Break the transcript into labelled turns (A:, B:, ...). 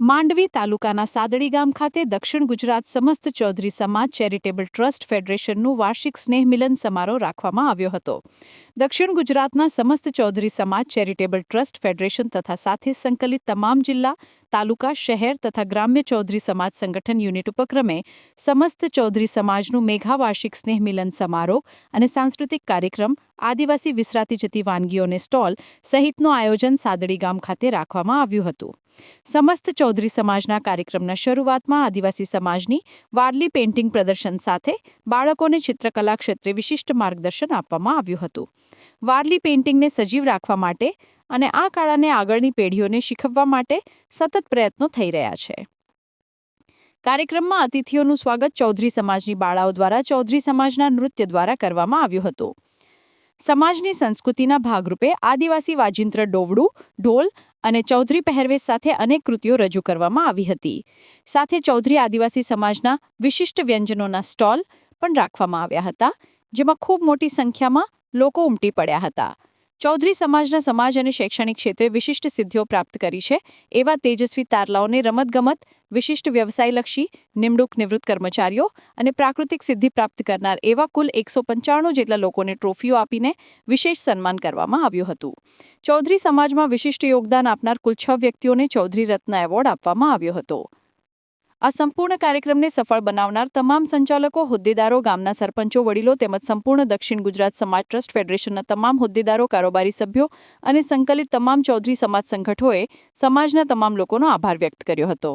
A: માંડવી તાલુકાના સાદડી ગામ ખાતે દક્ષિણ ગુજરાત સમસ્ત ચૌધરી સમાજ ચેરિટેબલ ટ્રસ્ટ ફેડરેશનનું વાર્ષિક સ્નેહ મિલન સમારોહ રાખવામાં આવ્યો હતો. દક્ષિણ ગુજરાતના સમસ્ત ચૌધરી સમાજ ચેરિટેબલ ટ્રસ્ટ ફેડરેશન તથા સાથે સંકલિત તમામ જિલ્લા, તાલુકા, શહેર તથા ગ્રામ્ય ચૌધરી સમાજ સંગઠન યુનિટ ઉપક્રમે સમસ્ત ચૌધરી સમાજનું મેઘા વાર્ષિક સ્નેહ મિલન સમારોહ અને સાંસ્કૃતિક કાર્યક્રમ, આદિવાસી વિસરાતી જતી વાનગીઓને સ્ટોલ સહિતનું આયોજન સાદડી ગામ ખાતે રાખવામાં આવ્યું હતું. સમસ્ત ચૌધરી સમાજના કાર્યક્રમના શરૂઆતમાં આદિવાસી સમાજની વારલી પેઇન્ટિંગ પ્રદર્શન સાથે બાળકોને ચિત્રકલા ક્ષેત્રે વિશિષ્ટ માર્ગદર્શન આપવામાં આવ્યું હતું. વારલી પેઇન્ટિંગને સજીવ રાખવા માટે અને આ કળાને આગળની પેઢીઓને શીખવવા માટે સતત પ્રયત્નો થઈ રહ્યા છે. કાર્યક્રમમાં અતિથિઓનું સ્વાગત ચૌધરી સમાજની બાળાઓ દ્વારા ચૌધરી સમાજના નૃત્ય દ્વારા કરવામાં આવ્યું હતું. સમાજની સંસ્કૃતિના ભાગરૂપે આદિવાસી વાજિંત્ર ડોવડું, ઢોલ અને ચૌધરી પહેરવેશ સાથે અનેક કૃતિઓ રજૂ કરવામાં આવી હતી. સાથે ચૌધરી આદિવાસી સમાજના વિશિષ્ટ વ્યંજનોના સ્ટોલ પણ રાખવામાં આવ્યા હતા, જેમાં ખૂબ મોટી સંખ્યામાં લોકો ઉમટી પડ્યા હતા. ચૌધરી સમાજના સમાજ અને શૈક્ષણિક ક્ષેત્રે વિશિષ્ટ સિદ્ધિઓ પ્રાપ્ત કરી છે એવા તેજસ્વી તારલાઓને રમતગમત, વિશિષ્ટ વ્યવસાયલક્ષી, નિમણૂક નિવૃત્ત કર્મચારીઓ અને પ્રાકૃતિક સિદ્ધિ પ્રાપ્ત કરનાર એવા કુલ 195 જેટલા લોકોને ટ્રોફીઓ આપીને વિશેષ સન્માન કરવામાં આવ્યું હતું. ચૌધરી સમાજમાં વિશિષ્ટ યોગદાન આપનાર કુલ 6 વ્યક્તિઓને ચૌધરી રત્ન એવોર્ડ આપવામાં આવ્યો હતો. આ સંપૂર્ણ કાર્યક્રમને સફળ બનાવનાર તમામ સંચાલકો, હોદ્દેદારો, ગામના સરપંચો, વડીલો તેમજ સંપૂર્ણ દક્ષિણ ગુજરાત સમાજ ટ્રસ્ટ ફેડરેશનના તમામ હોદ્દેદારો, કારોબારી સભ્યો અને સંકલિત તમામ ચૌધરી સમાજ સંગઠનોએ સમાજના તમામ લોકોનો આભાર વ્યક્ત કર્યો હતો.